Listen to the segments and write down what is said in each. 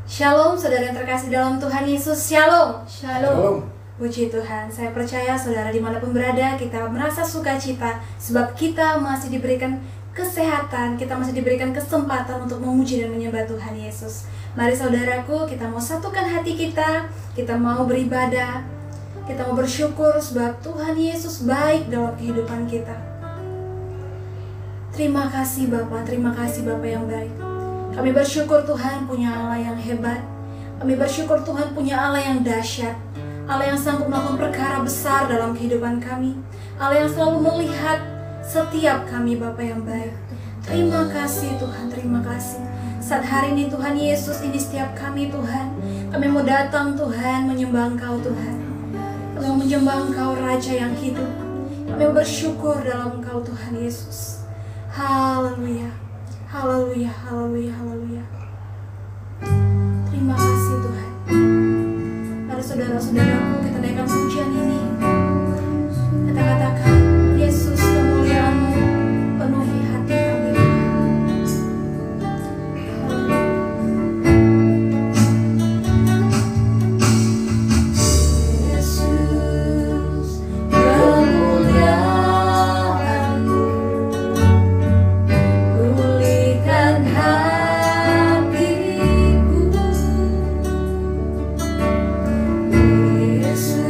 Shalom saudara yang terkasih dalam Tuhan Yesus. Shalom. Shalom. Puji Tuhan. Saya percaya saudara dimanapun berada, kita merasa sukacita sebab kita masih diberikan kesehatan, kita masih diberikan kesempatan untuk memuji dan menyembah Tuhan Yesus. Mari saudaraku, kita mau satukan hati kita mau beribadah, kita mau bersyukur sebab Tuhan Yesus baik dalam kehidupan kita. Terima kasih Bapa, terima kasih Bapa yang baik. Kami bersyukur Tuhan punya Allah yang hebat. Kami bersyukur Tuhan punya Allah yang dahsyat, Allah yang sanggup melakukan perkara besar dalam kehidupan kami, Allah yang selalu melihat setiap kami Bapa yang baik. Terima kasih Tuhan, terima kasih. Saat hari ini Tuhan Yesus, ini setiap kami Tuhan, kami mau datang Tuhan menyembah Engkau Tuhan. Kami mau menyembah Engkau Raja yang hidup. Kami mau bersyukur dalam Engkau Tuhan Yesus. Haleluya, haleluya, haleluya, haleluya. Terima kasih Tuhan. Mari saudara-saudaraku, kita naikkan pujian ini. Kita katakan, Yesus kemuliaan-Mu penuhi hati kami. Yesus kemuliaan-Mu pulihkan hatiku. Yesus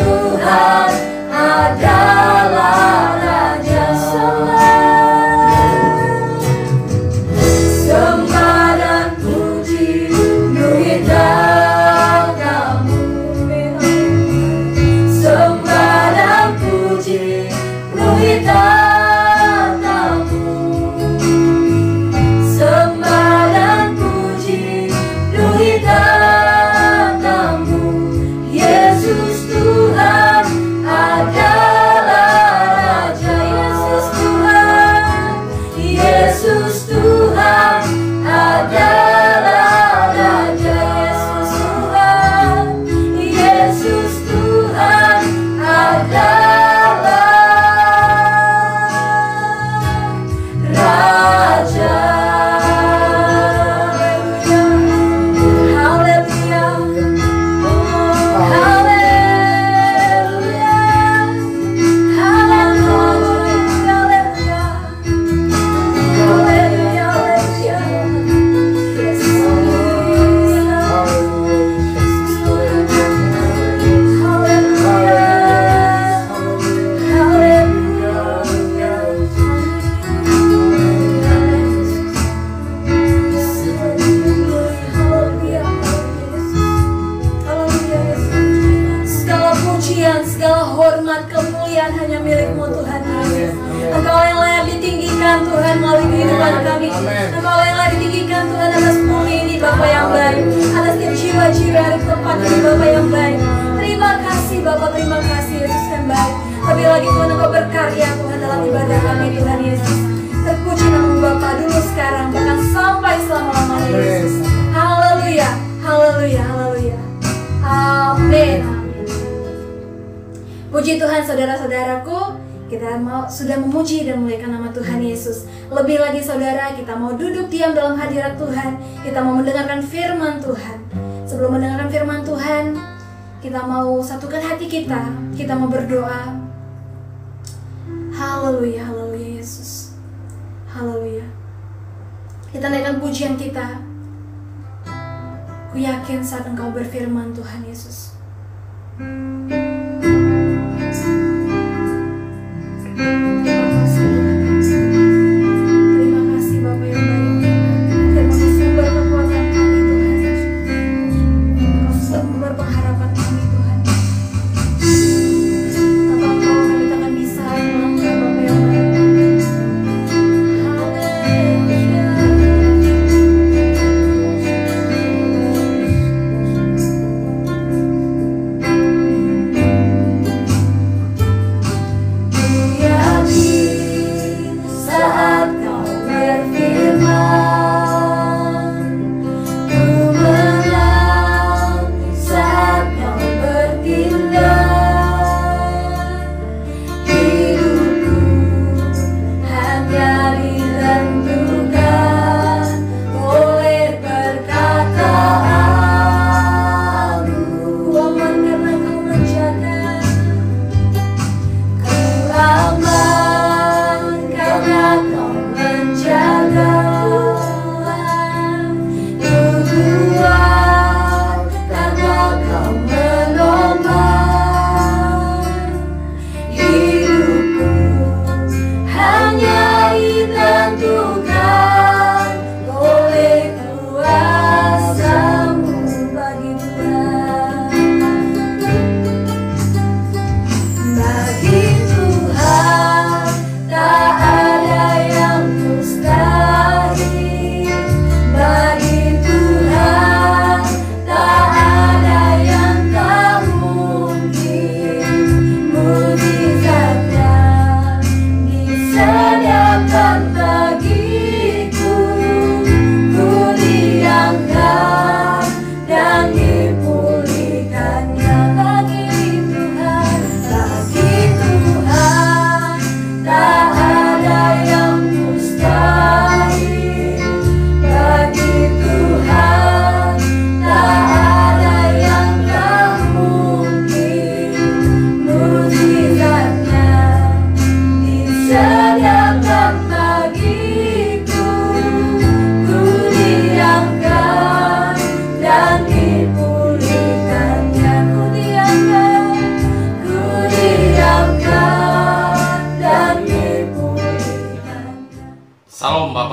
Tuhan adalah Raja. Sembah dan puji penuhi tanggamu. Sembah dan puji penuhi tanggamu. Sembah dan puji penuhi tanggamu. Yesus Tuhan adalah Raja. Yesus Tuhan, Yesus Tuhan adalah Raja. Yesus Tuhan, Yesus Tuhan adalah Raja. Haleluya, haleluya, haleluya, haleluya, haleluya. Segala pujian, segala hormat, kemuliaan hanya milik-Mu Tuhan Yesus. Engkau yang layak ditinggikan Tuhan melalui kehidupan kami. Engkau yang layak ditinggikan Tuhan atas bumi ini, Bapa yang baik, atas setiap jiwa-jiwa yang ada di tempat ini, Bapa yang baik. Terima kasih Bapa, terima kasih Yesus yang baik. Lebih lagi Tuhan Engkau berkarya Tuhan dalam ibadah kami Tuhan Yesus. Terpuji nama Bapa dulu sekarang bahkan sampai selama-lamanya Yesus. Haleluya, haleluya, haleluya. Amin. Puji Tuhan saudara-saudaraku, kita sudah memuji dan memuliakan nama Tuhan Yesus. Lebih lagi saudara, kita mau duduk diam dalam hadirat Tuhan. Kita mau mendengarkan firman Tuhan. Sebelum mendengarkan firman Tuhan, kita mau satukan hati kita. Kita mau berdoa. Haleluya, haleluya Yesus. Haleluya. Kita naikkan pujian kita. Ku yakin saat Engkau berfirman Tuhan Yesus. Terima kasih Bapa yang baik. Engkau sumber kekuatan kami Tuhan Yesus. Engkau sumber pengharapan kami Tuhan. Tanpa Engkau kami tak akan bisa melangkah Bapa yang baik. Haleluya.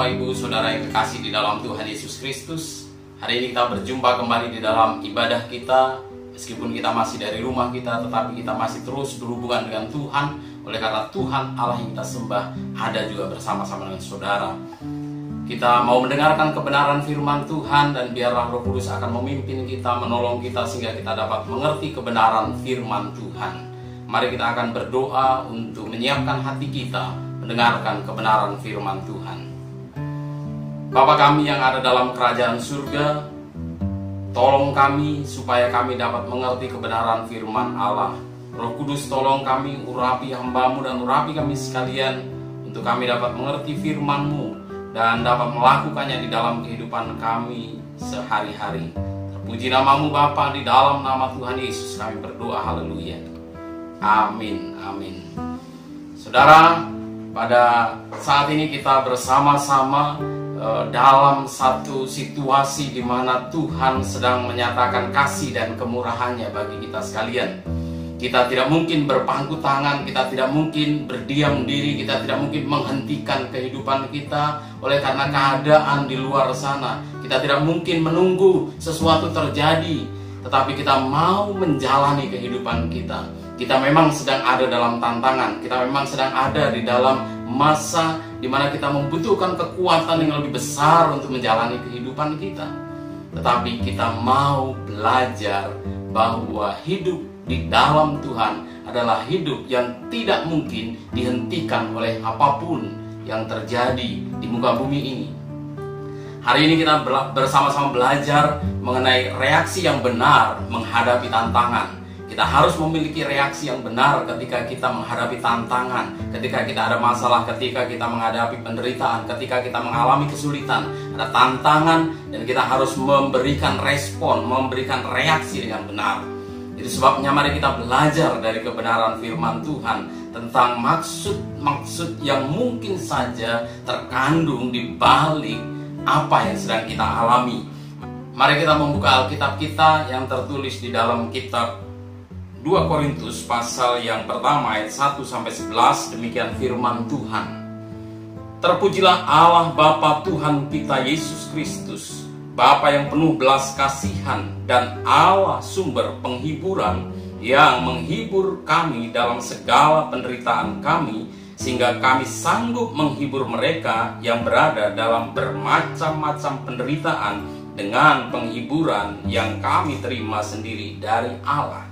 Bapak Ibu Saudara yang kekasih di dalam Tuhan Yesus Kristus. Hari ini kita berjumpa kembali di dalam ibadah kita. Meskipun kita masih dari rumah kita, tetapi kita masih terus berhubungan dengan Tuhan. Oleh karena Tuhan Allah yang kita sembah ada juga bersama-sama dengan saudara. Kita mau mendengarkan kebenaran firman Tuhan, dan biarlah Roh Kudus akan memimpin kita, menolong kita sehingga kita dapat mengerti kebenaran firman Tuhan. Mari kita akan berdoa untuk menyiapkan hati kita mendengarkan kebenaran firman Tuhan. Bapa kami yang ada dalam kerajaan surga, tolong kami supaya kami dapat mengerti kebenaran firman Allah. Roh Kudus tolong kami, urapi hamba-Mu dan urapi kami sekalian, untuk kami dapat mengerti firman-Mu dan dapat melakukannya di dalam kehidupan kami sehari-hari. Terpuji nama-Mu Bapa, di dalam nama Tuhan Yesus kami berdoa, haleluya. Amin, amin. Saudara, pada saat ini kita bersama-sama dalam satu situasi di mana Tuhan sedang menyatakan kasih dan kemurahannya bagi kita sekalian. Kita tidak mungkin berpangku tangan, kita tidak mungkin berdiam diri, kita tidak mungkin menghentikan kehidupan kita oleh karena keadaan di luar sana. Kita tidak mungkin menunggu sesuatu terjadi, tetapi kita mau menjalani kehidupan kita. Kita memang sedang ada dalam tantangan, kita memang sedang ada di dalam masa di mana kita membutuhkan kekuatan yang lebih besar untuk menjalani kehidupan kita. Tetapi kita mau belajar bahwa hidup di dalam Tuhan adalah hidup yang tidak mungkin dihentikan oleh apapun yang terjadi di muka bumi ini. Hari ini kita bersama-sama belajar mengenai reaksi yang benar menghadapi tantangan. Kita harus memiliki reaksi yang benar ketika kita menghadapi tantangan, ketika kita ada masalah, ketika kita menghadapi penderitaan, ketika kita mengalami kesulitan, ada tantangan, dan kita harus memberikan respon, memberikan reaksi dengan benar. Itu sebabnya mari kita belajar dari kebenaran firman Tuhan tentang maksud-maksud yang mungkin saja terkandung di balik apa yang sedang kita alami. Mari kita membuka Alkitab kita yang tertulis di dalam kitab 2 Korintus pasal yang pertama ayat 1-11. Demikian firman Tuhan. Terpujilah Allah Bapa Tuhan kita Yesus Kristus, Bapa yang penuh belas kasihan dan Allah sumber penghiburan, yang menghibur kami dalam segala penderitaan kami, sehingga kami sanggup menghibur mereka yang berada dalam bermacam-macam penderitaan dengan penghiburan yang kami terima sendiri dari Allah.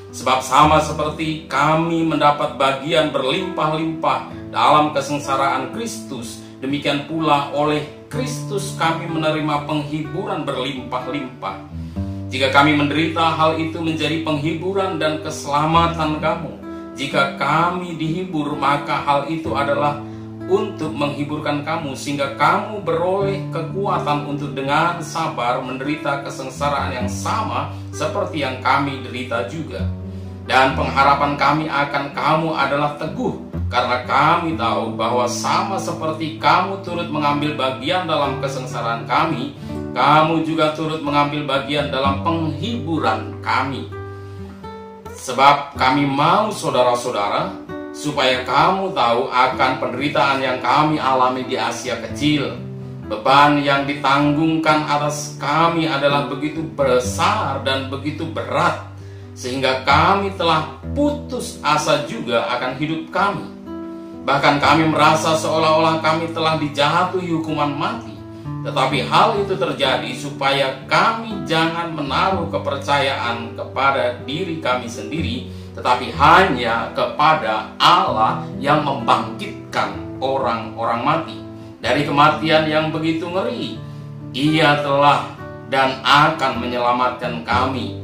Sebab sama seperti kami mendapat bagian berlimpah-limpah dalam kesengsaraan Kristus, demikian pula oleh Kristus kami menerima penghiburan berlimpah-limpah. Jika kami menderita, hal itu menjadi penghiburan dan keselamatan kamu. Jika kami dihibur, maka hal itu adalah untuk menghiburkan kamu, sehingga kamu beroleh kekuatan untuk dengan sabar menderita kesengsaraan yang sama seperti yang kami derita juga. Dan pengharapan kami akan kamu adalah teguh, karena kami tahu bahwa sama seperti kamu turut mengambil bagian dalam kesengsaraan kami, kamu juga turut mengambil bagian dalam penghiburan kami. Sebab kami mau saudara-saudara, supaya kamu tahu akan penderitaan yang kami alami di Asia Kecil. Beban yang ditanggungkan atas kami adalah begitu besar dan begitu berat, sehingga kami telah putus asa juga akan hidup kami. Bahkan kami merasa seolah-olah kami telah dijatuhi hukuman mati. Tetapi hal itu terjadi supaya kami jangan menaruh kepercayaan kepada diri kami sendiri, tetapi hanya kepada Allah yang membangkitkan orang-orang mati dari kematian yang begitu ngeri. Ia telah dan akan menyelamatkan kami.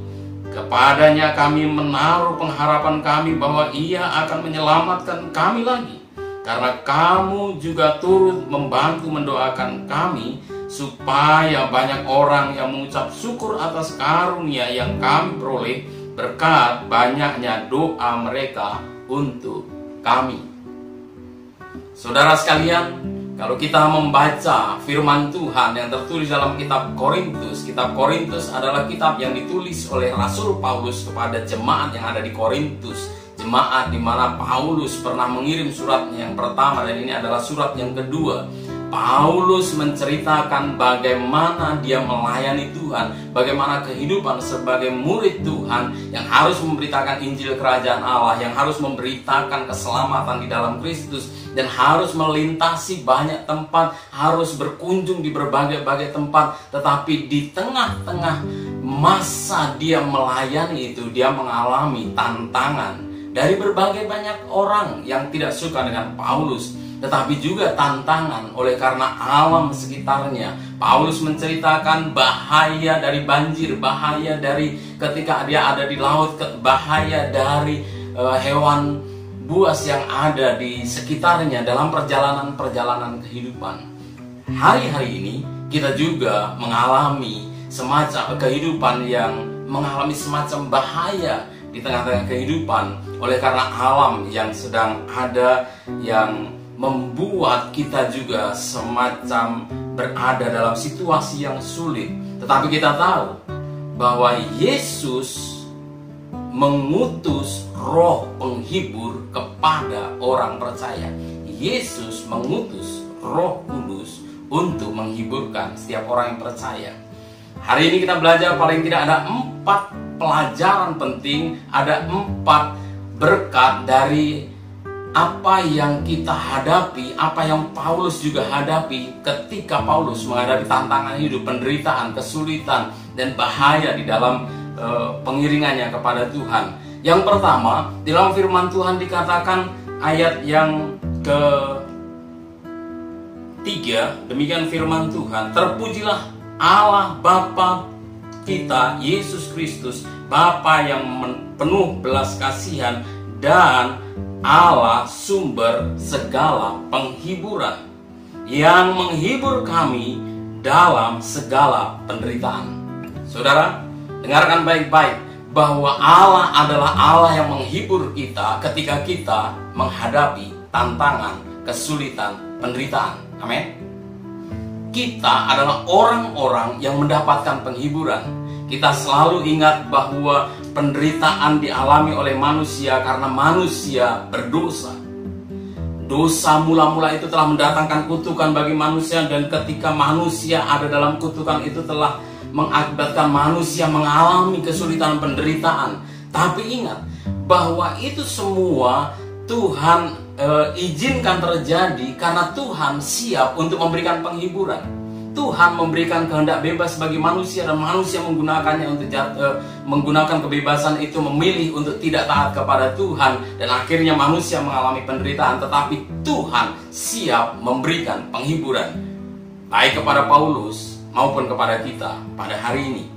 Kepadanya kami menaruh pengharapan kami bahwa Ia akan menyelamatkan kami lagi, karena kamu juga turut membantu mendoakan kami, supaya banyak orang yang mengucap syukur atas karunia yang kami peroleh berkat banyaknya doa mereka untuk kami. Saudara sekalian, kalau kita membaca firman Tuhan yang tertulis dalam kitab Korintus adalah kitab yang ditulis oleh Rasul Paulus kepada jemaat yang ada di Korintus. Jemaat di mana Paulus pernah mengirim suratnya yang pertama, dan ini adalah surat yang kedua. Paulus menceritakan bagaimana dia melayani Tuhan, bagaimana kehidupan sebagai murid Tuhan yang harus memberitakan Injil Kerajaan Allah, yang harus memberitakan keselamatan di dalam Kristus, dan harus melintasi banyak tempat, harus berkunjung di berbagai-bagai tempat. Tetapi di tengah-tengah masa dia melayani itu, dia mengalami tantangan dari berbagai banyak orang yang tidak suka dengan Paulus, tetapi juga tantangan oleh karena alam sekitarnya. Paulus menceritakan bahaya dari banjir, bahaya dari ketika dia ada di laut, bahaya dari hewan buas yang ada di sekitarnya dalam perjalanan-perjalanan kehidupan. Hari-hari ini kita juga mengalami semacam kehidupan yang mengalami semacam bahaya di tengah-tengah kehidupan oleh karena alam yang sedang ada, yang membuat kita juga semacam berada dalam situasi yang sulit. Tetapi kita tahu bahwa Yesus mengutus Roh Penghibur kepada orang percaya. Yesus mengutus Roh Kudus untuk menghiburkan setiap orang yang percaya. Hari ini kita belajar paling tidak ada 4 pelajaran penting, ada 4 berkat dari apa yang kita hadapi, apa yang Paulus juga hadapi ketika Paulus menghadapi tantangan hidup, penderitaan, kesulitan, dan bahaya di dalam pengiringannya kepada Tuhan. Yang pertama, di dalam firman Tuhan dikatakan ayat yang ke-3, demikian firman Tuhan, terpujilah Allah Bapa kita, Yesus Kristus, Bapa yang penuh belas kasihan dan Allah sumber segala penghiburan, yang menghibur kami dalam segala penderitaan. Saudara, dengarkan baik-baik bahwa Allah adalah Allah yang menghibur kita ketika kita menghadapi tantangan, kesulitan, penderitaan. Amin. Kita adalah orang-orang yang mendapatkan penghiburan. Kita selalu ingat bahwa penderitaan dialami oleh manusia karena manusia berdosa. Dosa mula-mula itu telah mendatangkan kutukan bagi manusia, dan ketika manusia ada dalam kutukan itu telah mengakibatkan manusia mengalami kesulitan, penderitaan. Tapi ingat bahwa itu semua Tuhan izinkan terjadi karena Tuhan siap untuk memberikan penghiburan. Tuhan memberikan kehendak bebas bagi manusia, dan manusia menggunakannya untuk menggunakan kebebasan itu, memilih untuk tidak taat kepada Tuhan, dan akhirnya manusia mengalami penderitaan. Tetapi Tuhan siap memberikan penghiburan baik kepada Paulus maupun kepada kita pada hari ini.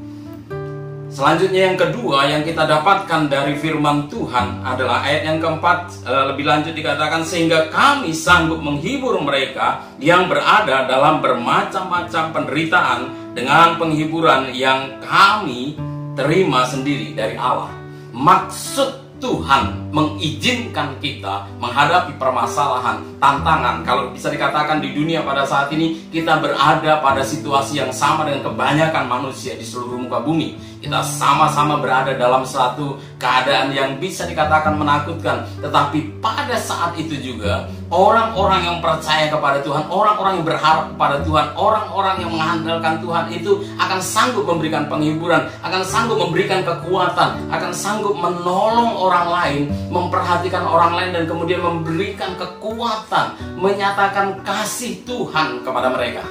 Selanjutnya yang kedua yang kita dapatkan dari firman Tuhan adalah ayat yang keempat. Lebih lanjut dikatakan, sehingga kami sanggup menghibur mereka yang berada dalam bermacam-macam penderitaan dengan penghiburan yang kami terima sendiri dari Allah. Maksud Tuhan mengizinkan kita menghadapi permasalahan, tantangan. Kalau bisa dikatakan di dunia pada saat ini kita berada pada situasi yang sama dengan kebanyakan manusia di seluruh muka bumi. Kita sama-sama berada dalam suatu keadaan yang bisa dikatakan menakutkan. Tetapi pada saat itu juga orang-orang yang percaya kepada Tuhan, orang-orang yang berharap kepada Tuhan, orang-orang yang mengandalkan Tuhan itu akan sanggup memberikan penghiburan, akan sanggup memberikan kekuatan, akan sanggup menolong orang lain, memperhatikan orang lain, dan kemudian memberikan kekuatan, menyatakan kasih Tuhan kepada mereka.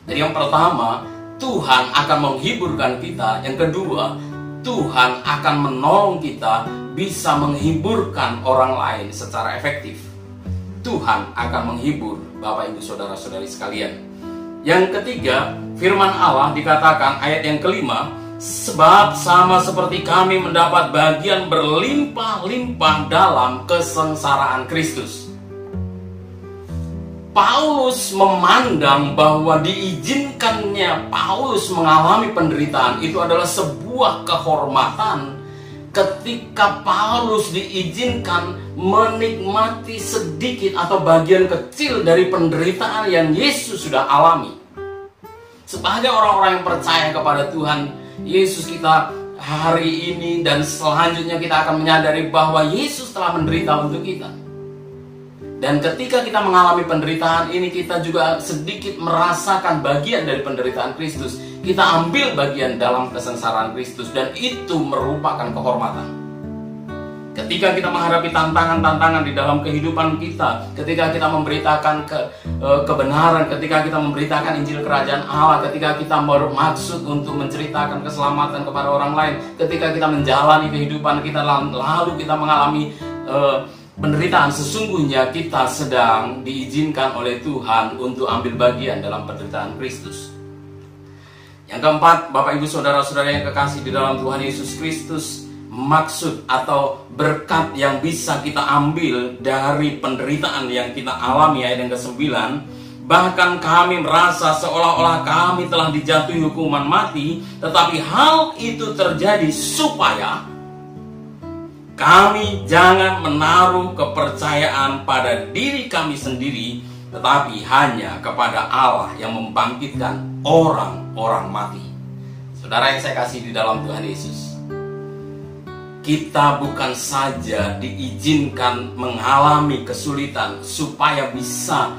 Jadi yang pertama, Tuhan akan menghiburkan kita. Yang kedua, Tuhan akan menolong kita bisa menghiburkan orang lain secara efektif. Tuhan akan menghibur Bapak Ibu Saudara-saudari sekalian. Yang ketiga, firman Allah dikatakan ayat yang kelima, sebab sama seperti kami mendapat bagian berlimpah-limpah dalam kesengsaraan Kristus. Paulus memandang bahwa diizinkannya Paulus mengalami penderitaan itu adalah sebuah kehormatan ketika Paulus diizinkan menikmati sedikit atau bagian kecil dari penderitaan yang Yesus sudah alami. Sebagai orang-orang yang percaya kepada Tuhan Yesus kita hari ini dan selanjutnya, kita akan menyadari bahwa Yesus telah menderita untuk kita. Dan ketika kita mengalami penderitaan ini, kita juga sedikit merasakan bagian dari penderitaan Kristus. Kita ambil bagian dalam kesengsaraan Kristus, dan itu merupakan kehormatan. Ketika kita menghadapi tantangan-tantangan di dalam kehidupan kita, ketika kita memberitakan kebenaran, ketika kita memberitakan Injil Kerajaan Allah, ketika kita bermaksud untuk menceritakan keselamatan kepada orang lain, ketika kita menjalani kehidupan kita lalu kita mengalami penderitaan, sesungguhnya kita sedang diizinkan oleh Tuhan untuk ambil bagian dalam penderitaan Kristus. Yang keempat, Bapak Ibu Saudara-saudara yang kekasih di dalam Tuhan Yesus Kristus, maksud atau berkat yang bisa kita ambil dari penderitaan yang kita alami, ayat yang ke-9, bahkan kami merasa seolah-olah kami telah dijatuhi hukuman mati, tetapi hal itu terjadi supaya kami jangan menaruh kepercayaan pada diri kami sendiri, tetapi hanya kepada Allah yang membangkitkan orang-orang mati. Saudara yang saya kasih di dalam Tuhan Yesus, kita bukan saja diizinkan mengalami kesulitan supaya bisa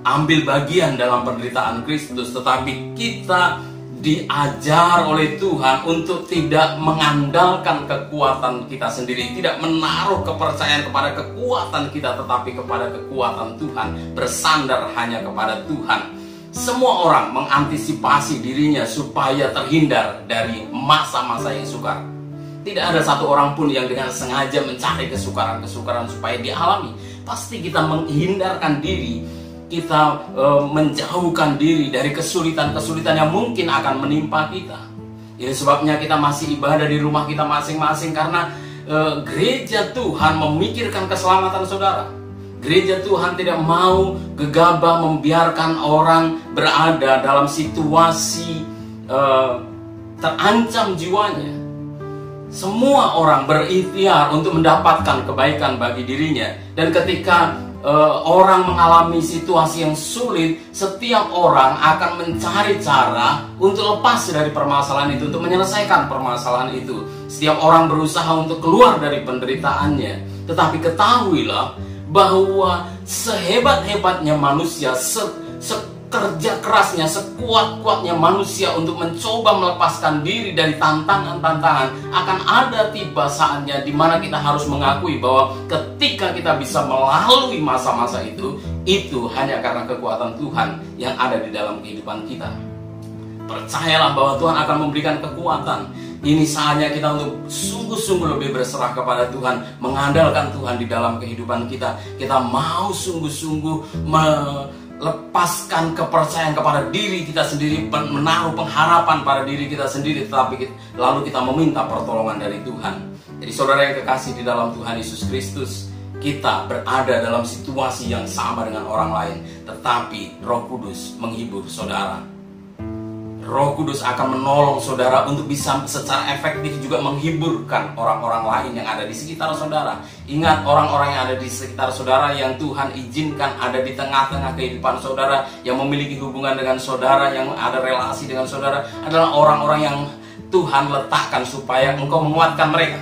ambil bagian dalam penderitaan Kristus, tetapi kita diajar oleh Tuhan untuk tidak mengandalkan kekuatan kita sendiri, tidak menaruh kepercayaan kepada kekuatan kita, tetapi kepada kekuatan Tuhan, bersandar hanya kepada Tuhan. Semua orang mengantisipasi dirinya supaya terhindar dari masa-masa yang sukar. Tidak ada satu orang pun yang dengan sengaja mencari kesukaran-kesukaran supaya dialami. Pasti kita menghindarkan diri, kita menjauhkan diri dari kesulitan-kesulitan yang mungkin akan menimpa kita. Ini sebabnya kita masih ibadah di rumah kita masing-masing, karena gereja Tuhan memikirkan keselamatan saudara. Gereja Tuhan tidak mau gegabah membiarkan orang berada dalam situasi terancam jiwanya. Semua orang berikhtiar untuk mendapatkan kebaikan bagi dirinya. Dan ketika orang mengalami situasi yang sulit, setiap orang akan mencari cara untuk lepas dari permasalahan itu, untuk menyelesaikan permasalahan itu. Setiap orang berusaha untuk keluar dari penderitaannya. Tetapi ketahuilah bahwa sehebat-hebatnya manusia, sekerja kerasnya, sekuat-kuatnya manusia untuk mencoba melepaskan diri dari tantangan-tantangan, akan ada tiba saatnya di mana kita harus mengakui bahwa ketika kita bisa melalui masa-masa itu hanya karena kekuatan Tuhan yang ada di dalam kehidupan kita. Percayalah bahwa Tuhan akan memberikan kekuatan. Ini saatnya kita untuk sungguh-sungguh lebih berserah kepada Tuhan, mengandalkan Tuhan di dalam kehidupan kita. Kita mau sungguh-sungguh melepaskan kepercayaan kepada diri kita sendiri, menaruh pengharapan pada diri kita sendiri, tetapi lalu kita meminta pertolongan dari Tuhan. Jadi saudara yang kekasih di dalam Tuhan Yesus Kristus, kita berada dalam situasi yang sama dengan orang lain, tetapi Roh Kudus menghibur saudara. Roh Kudus akan menolong saudara untuk bisa secara efektif juga menghiburkan orang-orang lain yang ada di sekitar saudara. Ingat, orang-orang yang ada di sekitar saudara yang Tuhan izinkan ada di tengah-tengah kehidupan saudara, yang memiliki hubungan dengan saudara, yang ada relasi dengan saudara, adalah orang-orang yang Tuhan letakkan supaya engkau menguatkan mereka.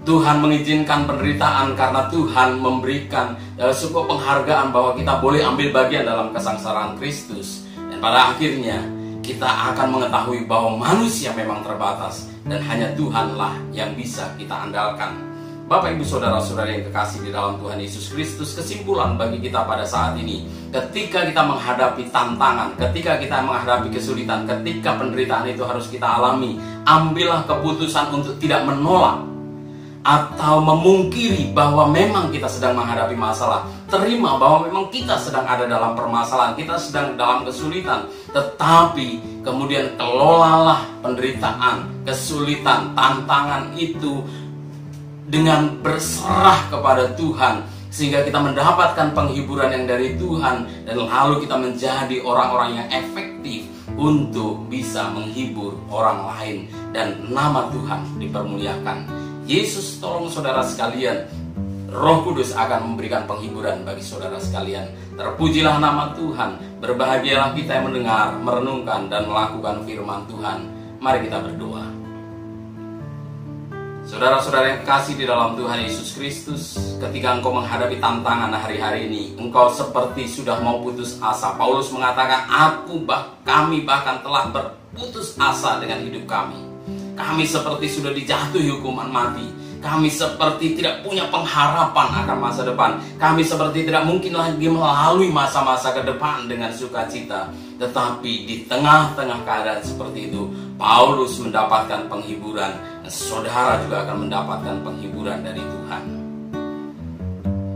Tuhan mengizinkan penderitaan karena Tuhan memberikan sebuah penghargaan bahwa kita boleh ambil bagian dalam kesengsaraan Kristus. Dan pada akhirnya kita akan mengetahui bahwa manusia memang terbatas dan hanya Tuhanlah yang bisa kita andalkan. Bapak Ibu Saudara-saudara yang kekasih di dalam Tuhan Yesus Kristus, kesimpulan bagi kita pada saat ini, ketika kita menghadapi tantangan, ketika kita menghadapi kesulitan, ketika penderitaan itu harus kita alami, ambillah keputusan untuk tidak menolak atau memungkiri bahwa memang kita sedang menghadapi masalah. Terima bahwa memang kita sedang ada dalam permasalahan, kita sedang dalam kesulitan. Tetapi kemudian kelolalah penderitaan, kesulitan, tantangan itu dengan berserah kepada Tuhan, sehingga kita mendapatkan penghiburan yang dari Tuhan, dan lalu kita menjadi orang-orang yang efektif untuk bisa menghibur orang lain, dan nama Tuhan dipermuliakan. Yesus tolong saudara sekalian, Roh Kudus akan memberikan penghiburan bagi saudara sekalian. Terpujilah nama Tuhan, berbahagialah kita yang mendengar, merenungkan, dan melakukan firman Tuhan. Mari kita berdoa. Saudara-saudara yang kasih di dalam Tuhan Yesus Kristus, ketika engkau menghadapi tantangan hari-hari ini, engkau seperti sudah mau putus asa. Paulus mengatakan, kami bahkan telah berputus asa dengan hidup kami. Kami seperti sudah dijatuhi hukuman mati. Kami seperti tidak punya pengharapan akan masa depan. Kami seperti tidak mungkin lagi melalui masa-masa ke depan dengan sukacita. Tetapi di tengah-tengah keadaan seperti itu, Paulus mendapatkan penghiburan. Dan saudara juga akan mendapatkan penghiburan dari Tuhan.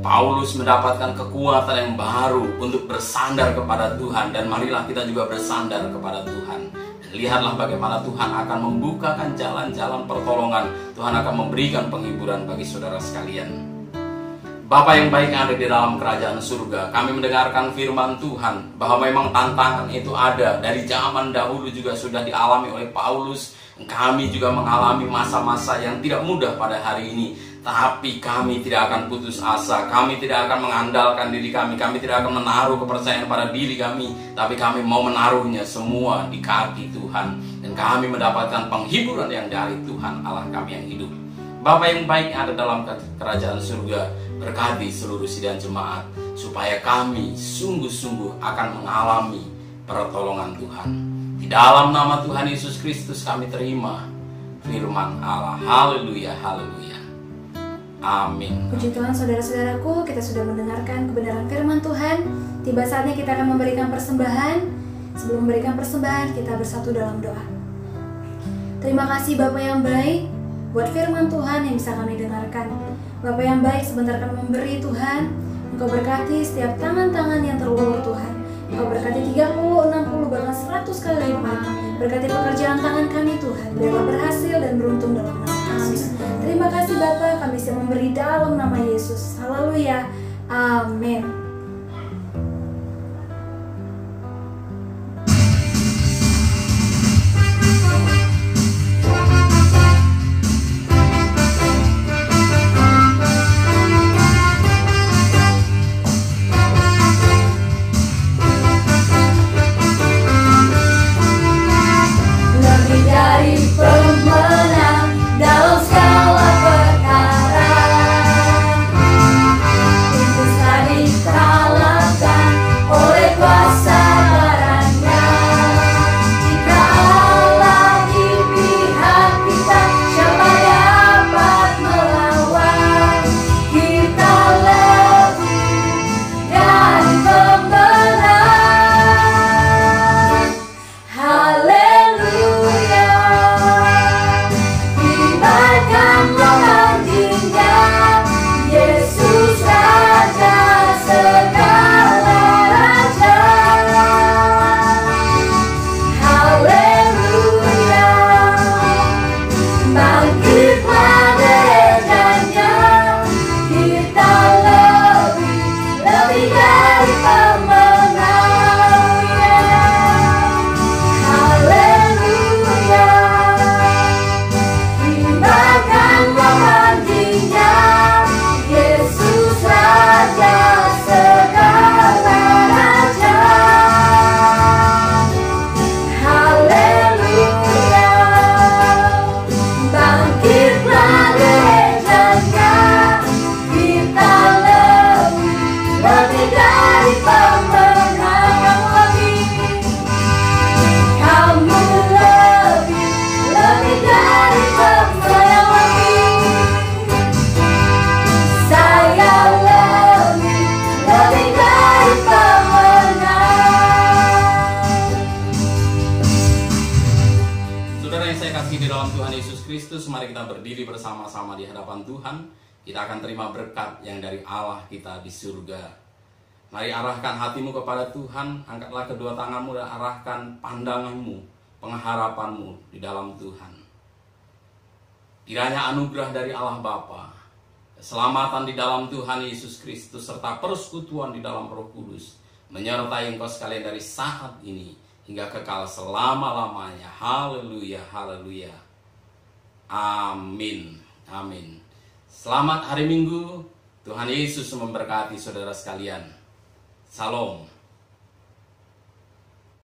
Paulus mendapatkan kekuatan yang baru untuk bersandar kepada Tuhan. Dan marilah kita juga bersandar kepada Tuhan. Dan lihatlah bagaimana Tuhan akan membukakan jalan-jalan pertolongan. Tuhan akan memberikan penghiburan bagi saudara sekalian. Bapa yang baik yang ada di dalam kerajaan surga, kami mendengarkan firman Tuhan bahwa memang tantangan itu ada. Dari zaman dahulu juga sudah dialami oleh Paulus. Kami juga mengalami masa-masa yang tidak mudah pada hari ini. Tapi kami tidak akan putus asa. Kami tidak akan mengandalkan diri kami. Kami tidak akan menaruh kepercayaan pada diri kami. Tapi kami mau menaruhnya semua di kaki Tuhan. Dan kami mendapatkan penghiburan yang dari Tuhan Allah kami yang hidup. Bapa yang baik yang ada dalam kerajaan surga, berkati seluruh sidang jemaat, supaya kami sungguh-sungguh akan mengalami pertolongan Tuhan. Di dalam nama Tuhan Yesus Kristus kami terima firman Allah. Haleluya, haleluya. Amin. Puji Tuhan, saudara-saudaraku, kita sudah mendengarkan kebenaran firman Tuhan. Tiba saatnya kita akan memberikan persembahan. Sebelum memberikan persembahan, kita bersatu dalam doa. Terima kasih Bapa yang baik buat firman Tuhan yang bisa kami dengarkan. Bapa yang baik, sebentar kami memberi Tuhan. Engkau berkati setiap tangan-tangan yang terulur Tuhan. Engkau berkati 30, 60, bahkan 100 kali lipat. Berkati pekerjaan tangan kami Tuhan. Biarlah berhasil dan beruntung dalam nama Yesus. Terima kasih Bapa, kami siap memberi dalam nama Yesus. Haleluya. Amin. Mari kita berdiri bersama-sama di hadapan Tuhan. Kita akan terima berkat yang dari Allah kita di surga. Mari arahkan hatimu kepada Tuhan. Angkatlah kedua tanganmu dan arahkan pandanganmu, pengharapanmu di dalam Tuhan. Kiranya anugerah dari Allah Bapa, keselamatan di dalam Tuhan Yesus Kristus, serta persekutuan di dalam Roh Kudus menyertai engkau sekalian dari saat ini hingga kekal selama-lamanya. Haleluya, haleluya. Amin, amin. Selamat hari Minggu. Tuhan Yesus memberkati saudara sekalian. Salam.